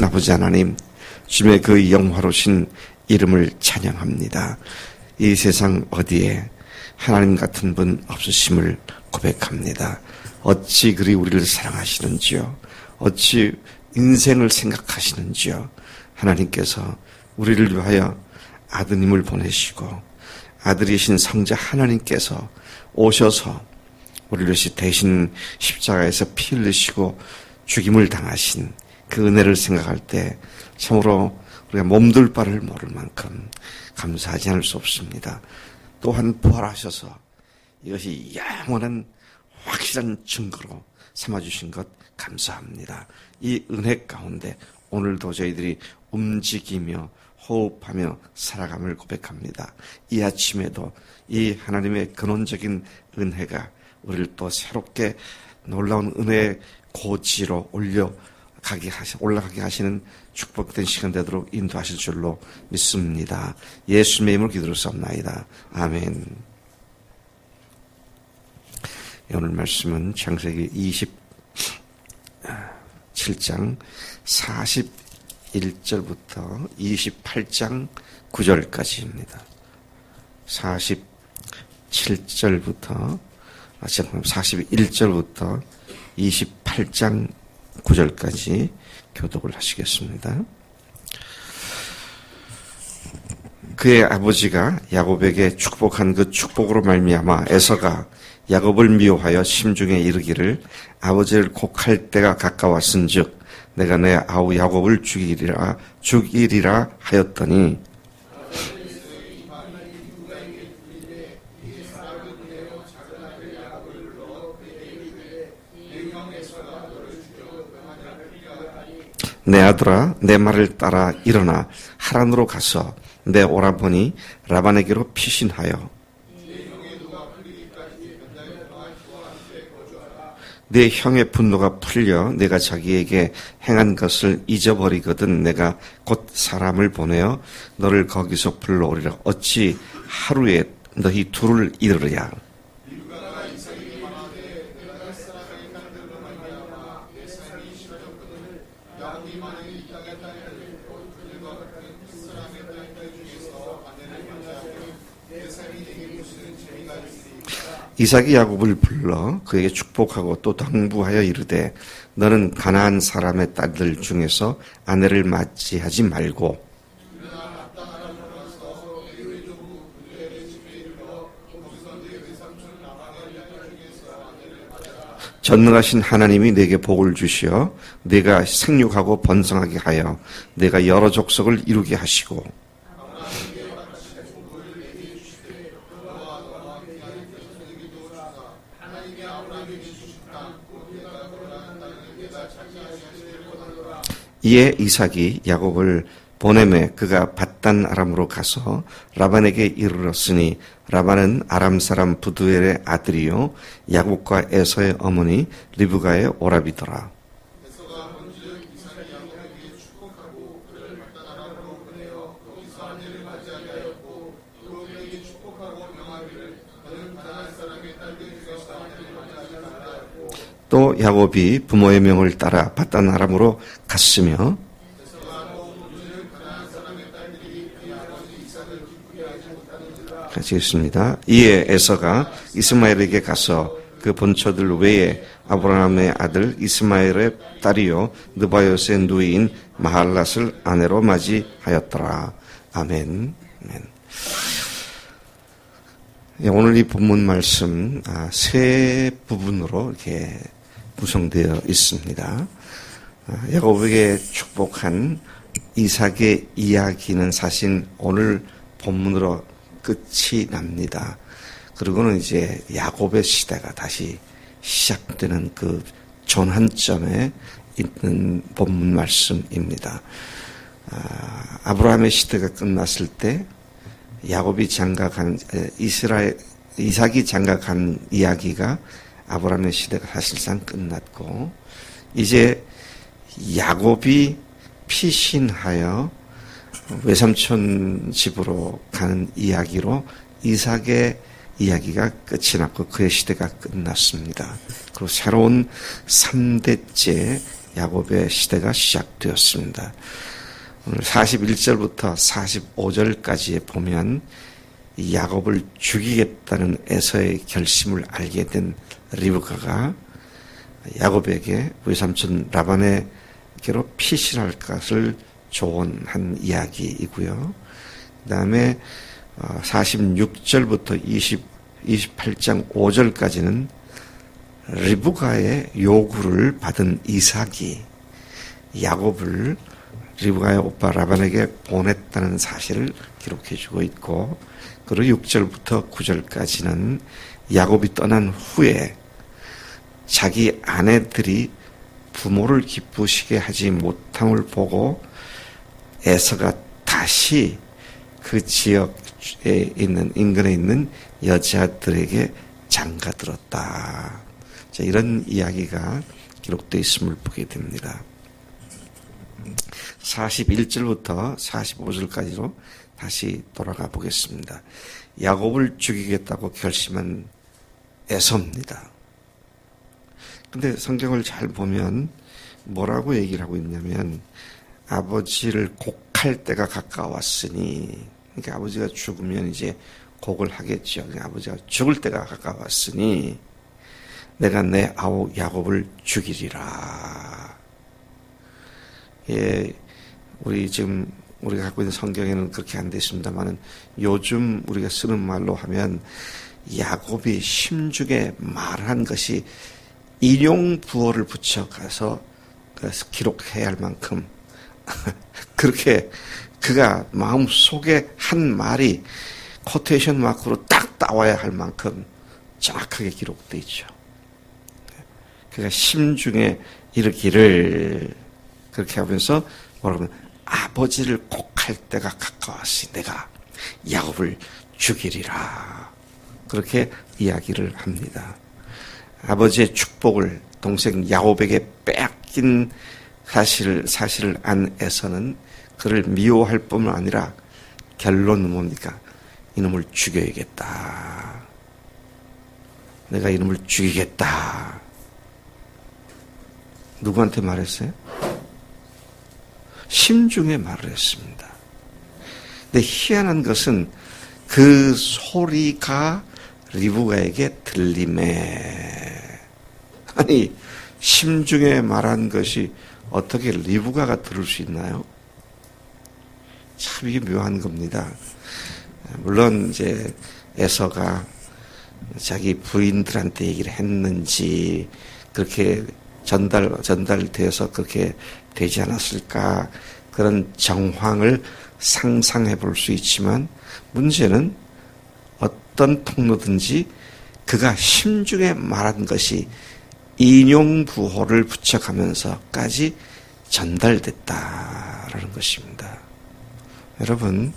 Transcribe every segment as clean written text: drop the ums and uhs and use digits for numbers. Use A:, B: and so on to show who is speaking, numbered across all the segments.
A: 살아계신 아버지 하나님, 주님의 그 영화로신 이름을 찬양합니다. 이 세상 어디에 하나님 같은 분 없으심을 고백합니다. 어찌 그리 우리를 사랑하시는지요. 어찌 인생을 생각하시는지요. 하나님께서 우리를 위하여 아드님을 보내시고 아들이신 성자 하나님께서 오셔서 우리를 위해서 대신 십자가에서 피 흘리시고 죽임을 당하신 그 은혜를 생각할 때 참으로 우리가 몸둘 바를 모를 만큼 감사하지 않을 수 없습니다. 또한 부활하셔서 이것이 영원한 확실한 증거로 삼아주신 것 감사합니다. 이 은혜 가운데 오늘도 저희들이 움직이며 호흡하며 살아감을 고백합니다. 이 아침에도 이 하나님의 근원적인 은혜가 우리를 또 새롭게 놀라운 은혜의 고지로 올라가게 하시는 축복된 시간 되도록 인도하실 줄로 믿습니다. 예수님의 이름으로 기도했사옵나이다. 아멘. 오늘 말씀은 창세기 27장 41절부터 28장 9절까지입니다. 41절부터 28장 9절까지 교독을 하시겠습니다. 그의 아버지가 야곱에게 축복한 그 축복으로 말미암아 에서가 야곱을 미워하여 심중에 이르기를 아버지를 곡할 때가 가까웠은즉 내가 내 아우 야곱을 죽이리라 하였더니 내 아들아 내 말을 따라 일어나 하란으로 가서 내 오라버니 라반에게로 피신하여 내 형의 분노가 풀려 내가 자기에게 행한 것을 잊어버리거든 내가 곧 사람을 보내어 너를 거기서 불러오리라. 어찌 하루에 너희 둘을 이르랴. 이삭이 야곱을 불러 그에게 축복하고 또 당부하여 이르되 너는 가나안 사람의 딸들 중에서 아내를 맞이하지 말고 전능하신 하나님이 내게 복을 주시어 내가 생육하고 번성하게 하여 내가 여러 족속을 이루게 하시고 이에 이삭이 야곱을 보내매 그가 밧단 아람으로 가서 라반에게 이르렀으니 라반은 아람 사람 부두엘의 아들이요 야곱과 에서의 어머니 리브가의 오라비더라. 또 야곱이 부모의 명을 따라 밧단 아람으로 갔으며 같이 읽습니다. 이에 에서가 이스마엘에게 가서 그 본처들 외에 아브라함의 아들 이스마엘의 딸이요 느바요스의 누이인 마할랏을 아내로 맞이하였더라. 아멘. 아멘. 오늘 이 본문 말씀 세 부분으로 이렇게 구성되어 있습니다. 야곱에게 축복한 이삭의 이야기는 사실 오늘 본문으로 끝이 납니다. 그리고는 이제 야곱의 시대가 다시 시작되는 그 전환점에 있는 본문 말씀입니다. 아브라함의 시대가 끝났을 때 야곱이 장가간 이삭이 장가간 이야기가 아브라함의 시대가 사실상 끝났고 이제 야곱이 피신하여 외삼촌 집으로 가는 이야기로 이삭의 이야기가 끝이 났고 그의 시대가 끝났습니다. 그리고 새로운 3대째 야곱의 시대가 시작되었습니다. 오늘 41절부터 45절까지에 보면 이 야곱을 죽이겠다는 에서의 결심을 알게 된 리브가가 야곱에게 외삼촌 라반에게로 피신할 것을 조언한 이야기이고요. 그 다음에 46절부터 28장 5절까지는 리브가의 요구를 받은 이삭이 야곱을 리브가의 오빠 라반에게 보냈다는 사실을 기록해주고 있고, 그리고 6절부터 9절까지는 야곱이 떠난 후에 자기 아내들이 부모를 기쁘시게 하지 못함을 보고 에서가 다시 그 지역에 있는, 인근에 있는 여자들에게 장가들었다. 자, 이런 이야기가 기록되어 있음을 보게 됩니다. 41절부터 45절까지로 다시 돌아가 보겠습니다. 야곱을 죽이겠다고 결심한 에서입니다. 근데 성경을 잘 보면 뭐라고 얘기를 하고 있냐면, 아버지를 곡할 때가 가까웠으니, 그러니까 아버지가 죽으면 이제 곡을 하겠죠. 그러니까 아버지가 죽을 때가 가까웠으니 내가 내 아우 야곱을 죽이리라. 예, 우리가 갖고 있는 성경에는 그렇게 안 되어 있습니다만은 요즘 우리가 쓰는 말로 하면 야곱이 심중에 말한 것이 인용부호를 붙여가서 기록해야 할 만큼 그렇게 그가 마음속에 한 말이 코테이션 마크로 딱 나와야 할 만큼 정확하게 기록되어 있죠. 그가 심중에 이르기를, 그렇게 하면서 뭐라고 하면, 아버지를 곡할 때가 가까웠으니 내가 야곱을 죽이리라. 그렇게 이야기를 합니다. 아버지의 축복을 동생 야곱에게 빼앗긴 사실을 안 에서는 그를 미워할 뿐만 아니라 결론은 뭡니까? 이놈을 죽여야겠다. 내가 이놈을 죽이겠다. 누구한테 말했어요? 심중에 말을 했습니다. 근데 희한한 것은 그 소리가 리브가에게 들림에, 아니 심중에 말한 것이 어떻게 리브가가 들을 수 있나요? 참 이게 묘한 겁니다. 물론 이제 에서가 자기 부인들한테 얘기를 했는지 그렇게 전달돼서 그렇게 되지 않았을까, 그런 정황을 상상해 볼 수 있지만, 문제는 어떤 통로든지 그가 심중에 말한 것이 인용부호를 붙여가면서까지 전달됐다라는 것입니다. 여러분,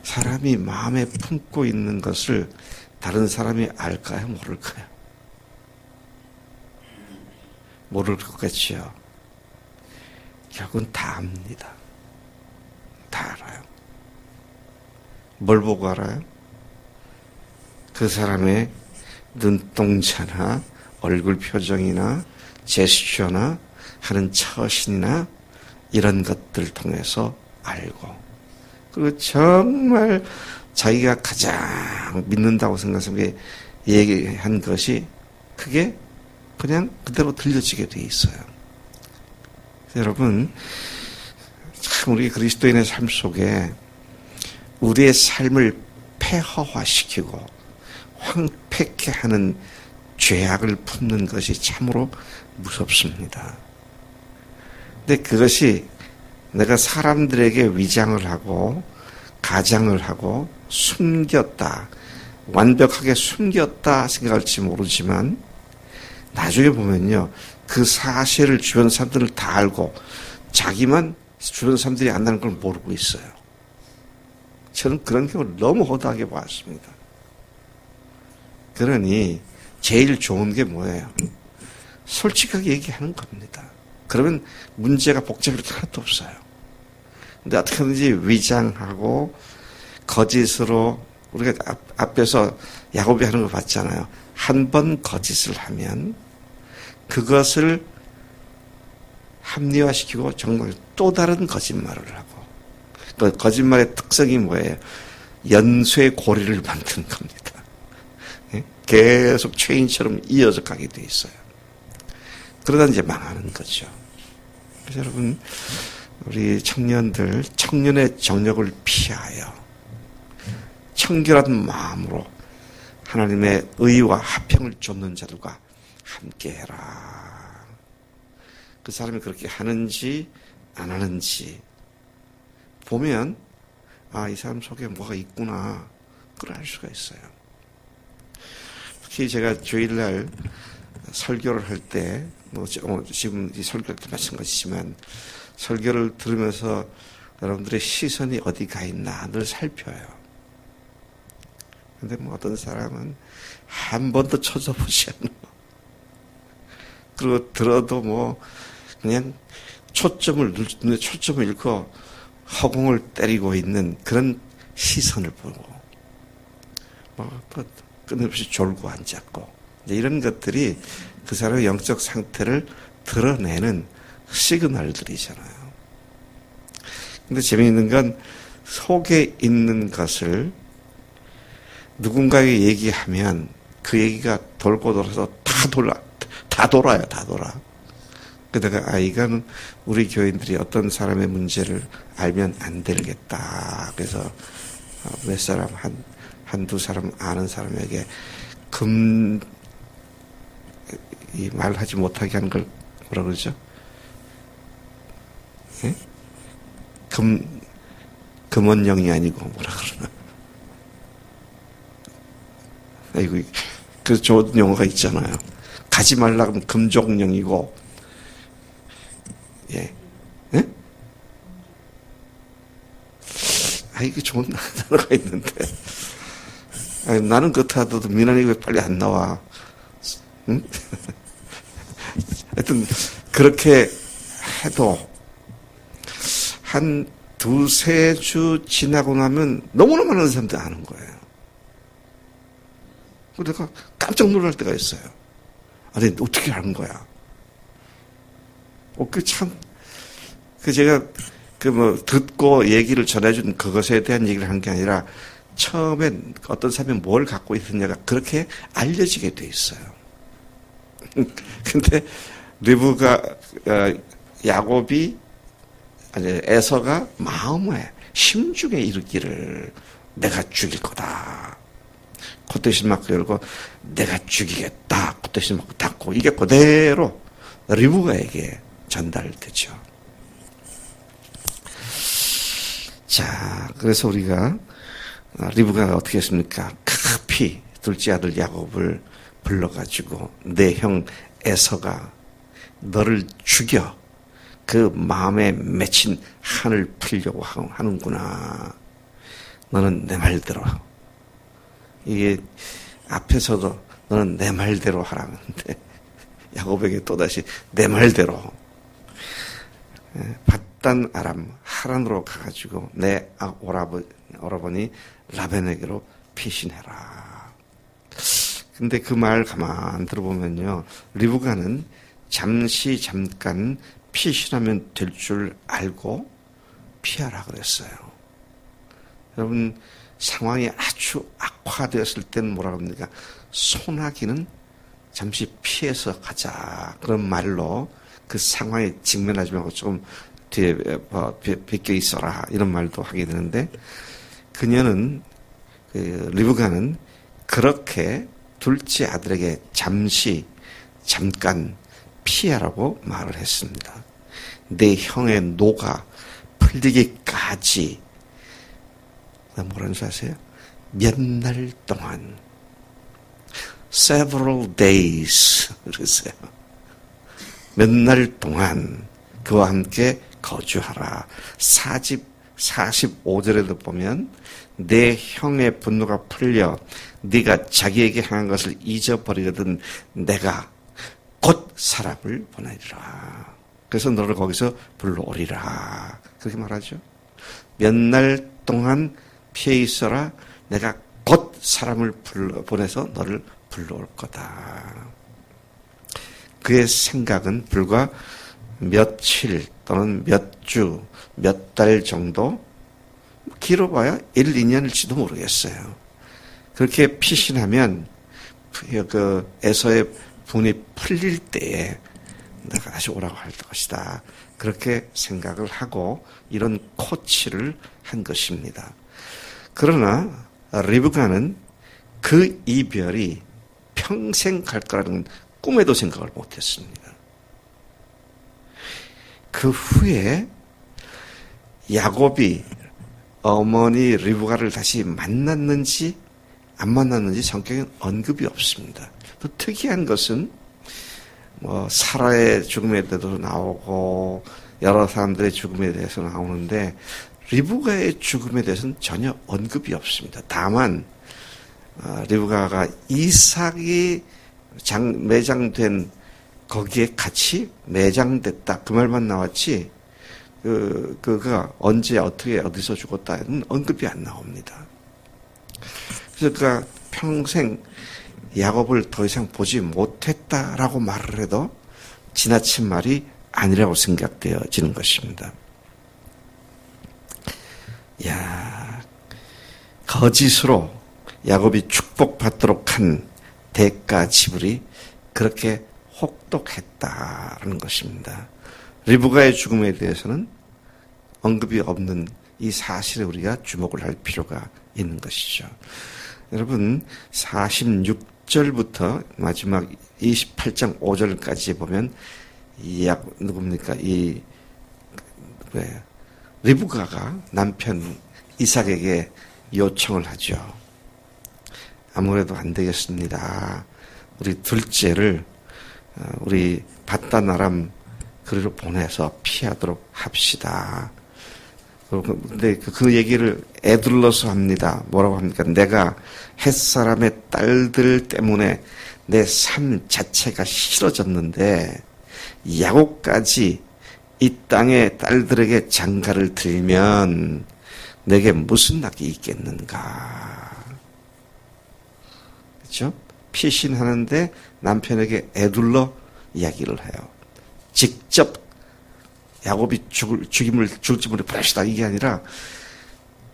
A: 사람이 마음에 품고 있는 것을 다른 사람이 알까요? 모를까요? 모를 것 같지요. 결국은 다 압니다. 다 알아요. 뭘 보고 알아요? 그 사람의 눈동자나 얼굴 표정이나 제스처나 하는 처신이나 이런 것들 통해서 알고, 그리고 정말 자기가 가장 믿는다고 생각하는 게 얘기한 것이 그게 그냥 그대로 들려지게 돼 있어요. 여러분, 참 우리 그리스도인의 삶 속에 우리의 삶을 폐허화시키고 황폐케 하는 죄악을 품는 것이 참으로 무섭습니다. 근데 그것이 내가 사람들에게 위장을 하고 가장을 하고 숨겼다, 완벽하게 숨겼다 생각할지 모르지만 나중에 보면요, 그 사실을 주변 사람들을 다 알고 자기만 주변 사람들이 안다는 걸 모르고 있어요. 저는 그런 경우를 너무 허다하게 봤습니다. 그러니 제일 좋은 게 뭐예요? 솔직하게 얘기하는 겁니다. 그러면 문제가 복잡할 게 하나도 없어요. 근데 어떻게든지 위장하고 거짓으로, 우리가 앞에서 야곱이 하는 거 봤잖아요. 한 번 거짓을 하면 그것을 합리화시키고 정말 또 다른 거짓말을 하고, 그 거짓말의 특성이 뭐예요? 연쇄고리를 만드는 겁니다. 계속 체인처럼 이어져 가게 돼 있어요. 그러다 이제 망하는 거죠. 그래서 여러분, 우리 청년들, 청년의 정력을 피하여 청결한 마음으로 하나님의 의와 화평을 쫓는 자들과 함께해라. 그 사람이 그렇게 하는지 안 하는지 보면 이 사람 속에 뭐가 있구나, 그걸 알 수가 있어요. 특히 제가 주일날 설교를 할 때, 지금 이 설교할 때 마찬가지지만, 설교를 들으면서 여러분들의 시선이 어디 가 있나 늘 살펴요. 근데 어떤 사람은 한 번도 쳐다보지 않아. 그리고 들어도 그냥 눈에 초점을 잃고 허공을 때리고 있는 그런 시선을 보고, 또 끊임없이 졸고 앉았고, 이런 것들이 그 사람의 영적 상태를 드러내는 시그널들이잖아요. 근데 재미있는 건 속에 있는 것을 누군가에게 얘기하면 그 얘기가 돌고 돌아서 다 돌아요. 그러다가 이거는 우리 교인들이 어떤 사람의 문제를 알면 안 되겠다. 그래서 몇 사람, 한두 사람 아는 사람에게 이 말하지 못하게 하는 걸 뭐라 그러죠? 예? 금원령이 아니고 뭐라 그러나? 아이고, 그 좋은 용어가 있잖아요. 가지 말라 그러면 금종령이고, 예? 예? 이게 좋은 단어가 있는데. 나는 그렇다도 미나리 왜 빨리 안 나와? 응? 하여튼, 그렇게 해도, 한 두세 주 지나고 나면 너무나 많은 사람들이 아는 거예요. 내가 깜짝 놀랄 때가 있어요. 아니, 어떻게 아는 거야? 제가, 듣고 얘기를 전해준 그것에 대한 얘기를 한 게 아니라, 처음엔 어떤 사람이 뭘 갖고 있었냐가 그렇게 알려지게 돼 있어요. 근데, 에서가 마음에, 심중에 이르기를, 내가 죽일 거다. 콧대신 맞고 열고, 내가 죽이겠다. 콧대신 맞고 닫고, 이게 그대로 리브가에게 전달되죠. 자, 그래서 우리가 리브가가 어떻게 했습니까? 급히 둘째 아들 야곱을 불러가지고 내 형 에서가 너를 죽여 그 마음에 맺힌 한을 풀려고 하는구나. 너는 내 말대로. 이게 앞에서도 너는 내 말대로 하라는데 야곱에게 또다시 내 말대로 밧단 아람 하란으로 가가지고 내 오라버니 라벤에게로 피신해라. 근데 그 말 가만 들어보면요, 리브가는 잠깐 피신하면 될 줄 알고 피하라 그랬어요. 여러분, 상황이 아주 악화되었을 때는 뭐라 합니까? 소나기는 잠시 피해서 가자. 그런 말로 그 상황에 직면하지 말고 조금 뒤에 비껴 있어라. 이런 말도 하게 되는데, 그녀는, 리브가는 그렇게 둘째 아들에게 잠깐 피하라고 말을 했습니다. 내 형의 노가 풀리기까지, 뭐라는 줄 아세요? 몇 날 동안, several days, 그랬어요. 몇 날 동안 그와 함께 거주하라. 45절에도 보면 내 형의 분노가 풀려 네가 자기에게 향한 것을 잊어버리거든 내가 곧 사람을 보내리라. 그래서 너를 거기서 불러오리라. 그렇게 말하죠. 몇 날 동안 피해 있어라. 내가 곧 사람을 보내서 너를 불러올 거다. 그의 생각은 불과 며칠 또는 몇 주, 몇 달 정도, 길어봐야 1, 2년일지도 모르겠어요. 그렇게 피신하면 그 에서의 분이 풀릴 때에 내가 다시 오라고 할 것이다. 그렇게 생각을 하고 이런 코치를 한 것입니다. 그러나 리브가는 그 이별이 평생 갈 거라는 꿈에도 생각을 못했습니다. 그 후에 야곱이 어머니 리브가를 다시 만났는지 안 만났는지 성경엔 언급이 없습니다. 또 특이한 것은 사라의 죽음에 대해서도 나오고 여러 사람들의 죽음에 대해서 나오는데 리브가의 죽음에 대해서는 전혀 언급이 없습니다. 다만 리브가가 이삭이 매장된 거기에 같이 매장됐다 그 말만 나왔지 그가 언제 어떻게 어디서 죽었다는 언급이 안 나옵니다. 그래서 그가 평생 야곱을 더 이상 보지 못했다라고 말을 해도 지나친 말이 아니라고 생각되어지는 것입니다. 거짓으로 야곱이 축복받도록 한 대가 지불이 그렇게 혹독했다라는 것입니다. 리브가의 죽음에 대해서는 언급이 없는 이 사실에 우리가 주목을 할 필요가 있는 것이죠. 여러분 46절부터 마지막 28장 5절까지 보면 누굽니까? 리브가가 남편 이삭에게 요청을 하죠. 아무래도 안 되겠습니다. 우리 둘째를 우리 바단 아람 그리로 보내서 피하도록 합시다. 근데 그 얘기를 애둘러서 합니다. 뭐라고 합니까? 내가 햇사람의 딸들 때문에 내 삶 자체가 싫어졌는데 야곱까지 이 땅의 딸들에게 장가를 들면 내게 무슨 낙이 있겠는가. 그렇죠? 피신하는데 남편에게 애둘러 이야기를 해요. 직접 야곱이 죽을지 모르 보냅시다 이게 아니라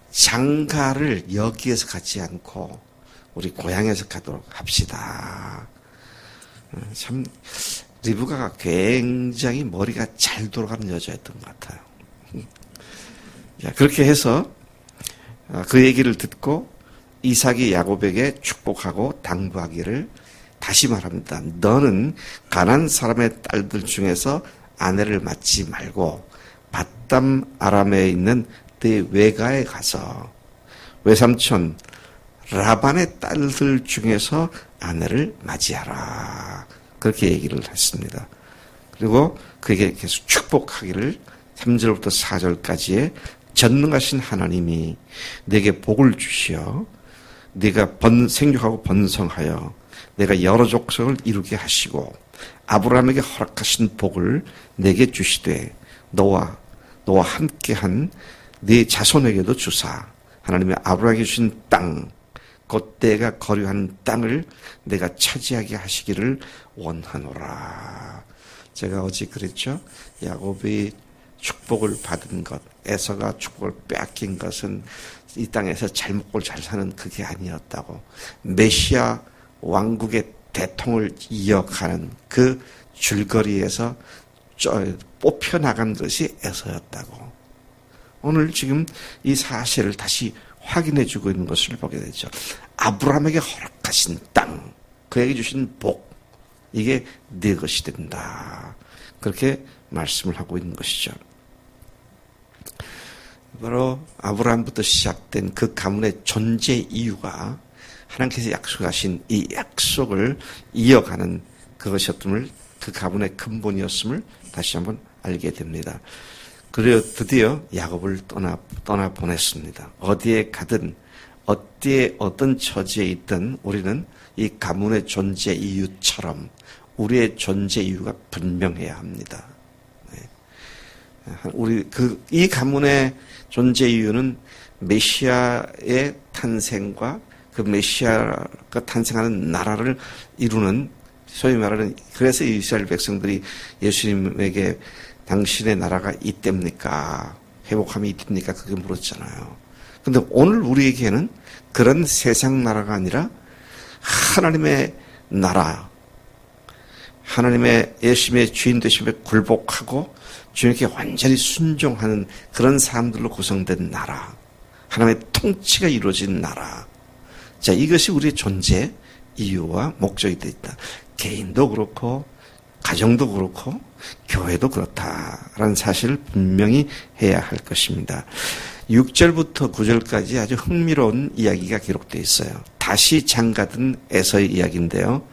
A: 장가를 여기에서 가지 않고 우리 고향에서 가도록 합시다. 참 리브가가 굉장히 머리가 잘 돌아가는 여자였던 것 같아요. 그렇게 해서 그 얘기를 듣고 이삭이 야곱에게 축복하고 당부하기를 다시 말합니다. 너는 가나안 사람의 딸들 중에서 아내를 맡지 말고 밧담 아람에 있는 네 외가에 가서 외삼촌 라반의 딸들 중에서 아내를 맞이하라. 그렇게 얘기를 했습니다. 그리고 그에게 계속 축복하기를 3절부터 4절까지의 전능하신 하나님이 내게 복을 주시어 네가 생육하고 번성하여 내가 여러 족속을 이루게 하시고 아브라함에게 허락하신 복을 내게 주시되 너와 함께한 네 자손에게도 주사 하나님의 아브라함에게 주신 땅 곧 내가 거류한 땅을 내가 차지하게 하시기를 원하노라. 제가 어제 그랬죠. 야곱이 축복을 받은 것, 에서가 축복을 빼앗긴 것은 이 땅에서 잘 먹고 잘 사는 그게 아니었다고. 메시아 왕국의 대통을 이어가는 그 줄거리에서 뽑혀나간 것이 에서였다고. 오늘 지금 이 사실을 다시 확인해주고 있는 것을 보게 되죠. 아브라함에게 허락하신 땅, 그에게 주신 복, 이게 네 것이 된다. 그렇게 말씀을 하고 있는 것이죠. 바로 아브라함부터 시작된 그 가문의 존재 이유가 하나님께서 약속하신 이 약속을 이어가는 그것이었음을, 그 가문의 근본이었음을 다시 한번 알게 됩니다. 그리고 드디어 야곱을 떠나 보냈습니다. 어디에 가든 어떤 처지에 있든 우리는 이 가문의 존재 이유처럼 우리의 존재 이유가 분명해야 합니다. 이 가문의 존재 이유는 메시아의 탄생과 그 메시아가 탄생하는 나라를 이루는, 소위 말하는, 그래서 이스라엘 백성들이 예수님에게 당신의 나라가 이때입니까? 회복함이 이때입니까? 그게 물었잖아요. 근데 오늘 우리에게는 그런 세상 나라가 아니라 하나님의 나라, 하나님의 예수님의 주인 되심에 굴복하고 주님께 완전히 순종하는 그런 사람들로 구성된 나라, 하나님의 통치가 이루어진 나라. 자, 이것이 우리의 존재 이유와 목적이 되어 있다. 개인도 그렇고 가정도 그렇고 교회도 그렇다라는 사실을 분명히 해야 할 것입니다. 6절부터 9절까지 아주 흥미로운 이야기가 기록되어 있어요. 다시 장가든 에서의 이야기인데요.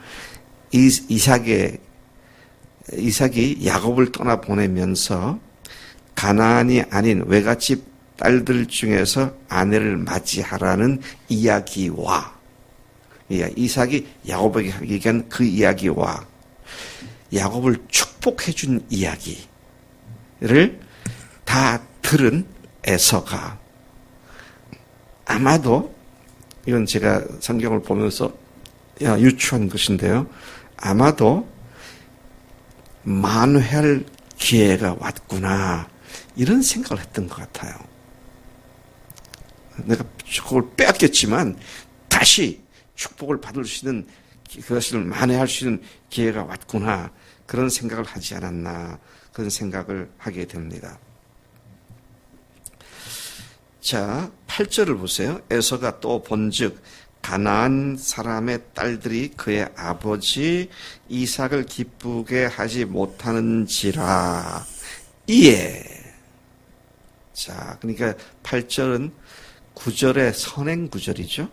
A: 이삭이 야곱을 떠나보내면서 가나안이 아닌 외갓집 딸들 중에서 아내를 맞이하라는 이야기와 이삭이 야곱에게 얘기한 그 이야기와 야곱을 축복해 준 이야기를 다 들은 에서가 아마도 이건 제가 성경을 보면서 유추한 것인데요. 아마도 만회할 기회가 왔구나 이런 생각을 했던 것 같아요. 내가 축복을 빼앗겼지만 다시 축복을 받을 수 있는 그것을 만회할 수 있는 기회가 왔구나 그런 생각을 하지 않았나 그런 생각을 하게 됩니다. 자, 8절을 보세요. 에서가 또 본즉 가나안 사람의 딸들이 그의 아버지 이삭을 기쁘게 하지 못하는지라 이에. 자, 그러니까 8절은 9절의 선행 구절이죠.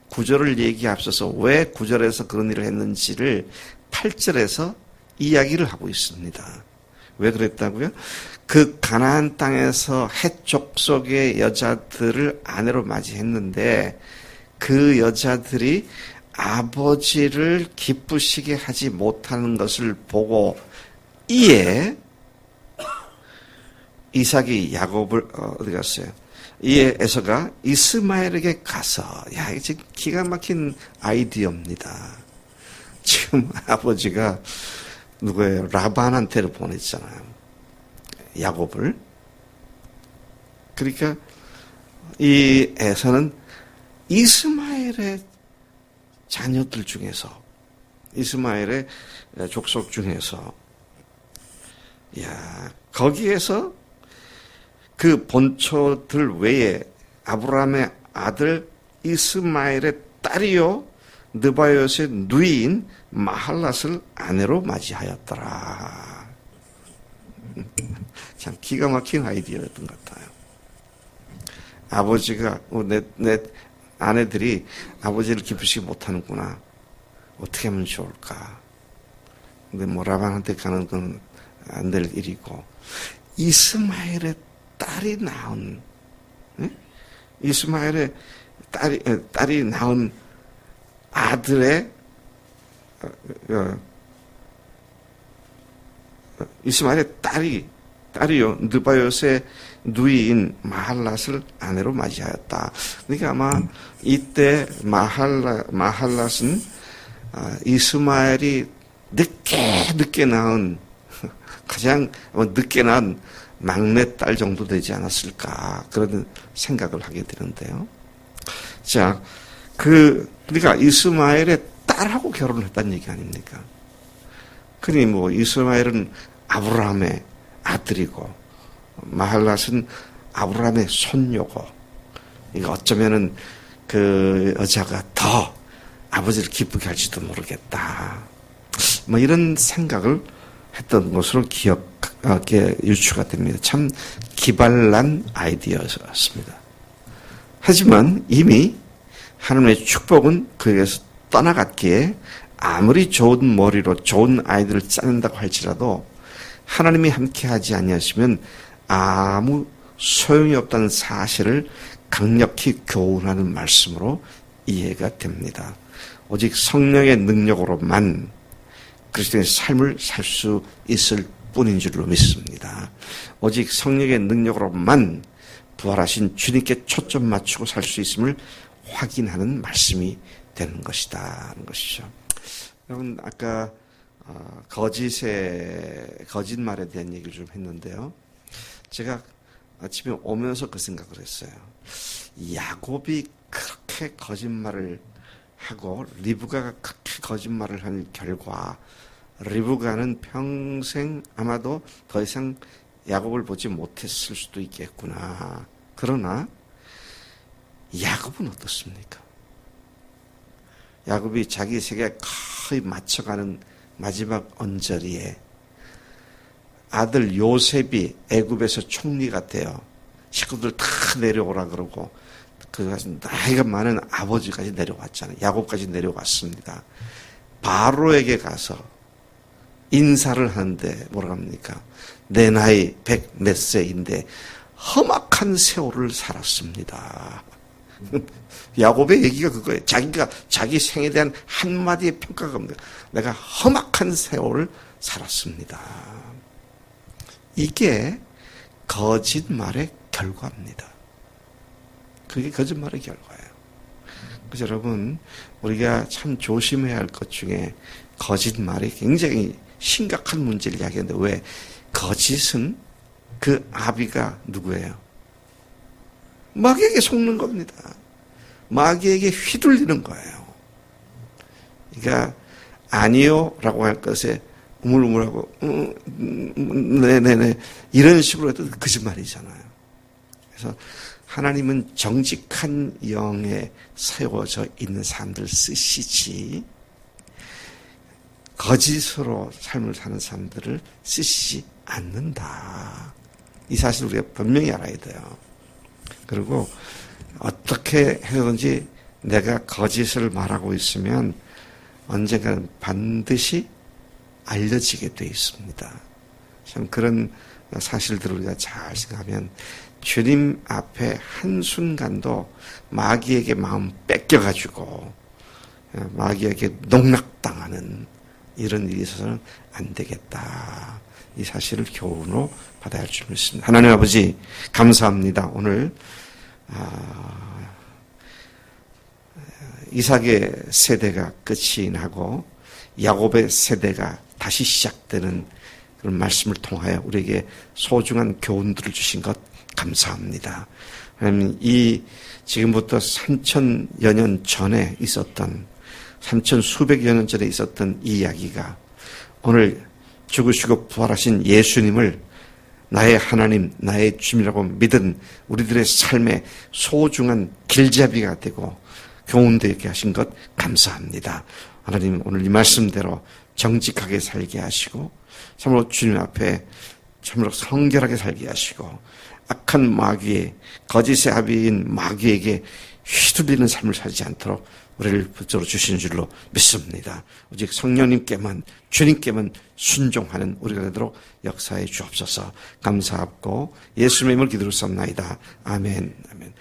A: 9절을 얘기에 앞서서 왜 9절에서 그런 일을 했는지를 8절에서 이야기를 하고 있습니다. 왜 그랬다고요? 그 가나안 땅에서 헷 족속의 여자들을 아내로 맞이했는데 그 여자들이 아버지를 기쁘시게 하지 못하는 것을 보고 이에 이삭이 야곱을 어디 갔어요? 이에 에서가 이스마엘에게 가서 이게 지금 기가 막힌 아이디어입니다. 지금 아버지가 누구예요? 라반한테를 보냈잖아요. 야곱을. 그러니까 이 에서는 이스마엘의 자녀들 중에서 이스마엘의 족속 중에서 거기에서 그 본초들 외에 아브라함의 아들 이스마엘의 딸이요 느바요스의 누이인 마할랏을 아내로 맞이하였더라. 참 기가 막힌 아이디어였던 것 같아요. 아버지가 내 아내들이 아버지를 기쁘시게 못하는구나. 어떻게 하면 좋을까? 근데 뭐 라반한테 가는 건 안 될 일이고 이스마엘의 딸이 낳은 이스마엘의 딸이 낳은 아들의 이스마엘의 딸이요 느바요스의 누이인 마할랏을 아내로 맞이하였다. 그러니까 아마 이때 마할랏은 이스마엘이 늦게 낳은 가장 늦게 낳은 막내딸 정도 되지 않았을까 그런 생각을 하게 되는데요. 자, 그러니까 이스마엘의 딸하고 결혼을 했다는 얘기 아닙니까? 그러니 뭐 이스마엘은 아브라함의 아들이고 마할랏은 아브라함의 손녀고, 이거 어쩌면은 그 여자가 더 아버지를 기쁘게 할지도 모르겠다. 뭐 이런 생각을 했던 것으로 유추가 됩니다. 참 기발난 아이디어였습니다. 하지만 이미 하나님의 축복은 그에게서 떠나갔기에 아무리 좋은 머리로 좋은 아이들을 짜낸다고 할지라도 하나님이 함께하지 아니하시면 아무 소용이 없다는 사실을 강력히 교훈하는 말씀으로 이해가 됩니다. 오직 성령의 능력으로만 그리스도의 삶을 살 수 있을 뿐인 줄로 믿습니다. 오직 성령의 능력으로만 부활하신 주님께 초점 맞추고 살 수 있음을 확인하는 말씀이 되는 것이다 하는 것이죠. 여러분 아까 거짓말에 대한 얘기를 좀 했는데요. 제가 아침에 오면서 그 생각을 했어요. 야곱이 그렇게 거짓말을 하고 리브가가 그렇게 거짓말을 한 결과 리브가는 평생 아마도 더 이상 야곱을 보지 못했을 수도 있겠구나. 그러나 야곱은 어떻습니까? 야곱이 자기 세계에 거의 맞춰가는 마지막 언저리에 아들 요셉이 애굽에서 총리가 되어 식구들 다 내려오라 그러고 그 나이가 많은 아버지까지 내려왔잖아요. 야곱까지 내려왔습니다. 바로에게 가서 인사를 하는데 뭐라 합니까? 내 나이 100 몇 세인데 험악한 세월을 살았습니다. 야곱의 얘기가 그거예요. 자기가 자기 생에 대한 한마디의 평가가 없는데 내가 험악한 세월을 살았습니다. 이게 거짓말의 결과입니다. 그게 거짓말의 결과예요. 그래서 여러분 우리가 참 조심해야 할 것 중에 거짓말이 굉장히 심각한 문제를 이야기하는데 왜? 거짓은 그 아비가 누구예요? 마귀에게 속는 겁니다. 마귀에게 휘둘리는 거예요. 그러니까 아니요 라고 할 것에 우물우물하고 네네네 이런 식으로 해도 거짓말이잖아요. 그래서 하나님은 정직한 영에 세워져 있는 사람들 쓰시지 거짓으로 삶을 사는 사람들을 쓰시지 않는다. 이 사실 우리가 분명히 알아야 돼요. 그리고 어떻게 해서든지 내가 거짓을 말하고 있으면 언젠가는 반드시 알려지게 돼 있습니다. 참 그런 사실들을 우리가 잘 생각하면 주님 앞에 한순간도 마귀에게 마음 뺏겨가지고 마귀에게 농락당하는 이런 일이 있어서는 안 되겠다. 이 사실을 교훈으로 받아야 할 줄 믿습니다. 하나님 아버지 감사합니다. 오늘 이삭의 세대가 끝이 나고 야곱의 세대가 다시 시작되는 그런 말씀을 통하여 우리에게 소중한 교훈들을 주신 것 감사합니다. 하나님 이 지금부터 3000여 년 전에 있었던 3000 수백여 년 전에 있었던 이 이야기가 오늘 죽으시고 부활하신 예수님을 나의 하나님, 나의 주님이라고 믿은 우리들의 삶의 소중한 길잡이가 되고 교훈되게 하신 것 감사합니다. 하나님 오늘 이 말씀대로 정직하게 살게 하시고 참으로 주님 앞에 참으로 성결하게 살게 하시고 악한 마귀의 거짓의 아비인 마귀에게 휘둘리는 삶을 살지 않도록 우리를 붙들어 주시는 줄로 믿습니다. 오직 성령님께만 주님께만 순종하는 우리가 되도록 역사해 주옵소서. 감사하고 예수님의 이름으로 기도를 쌉나이다. 아멘. 아멘.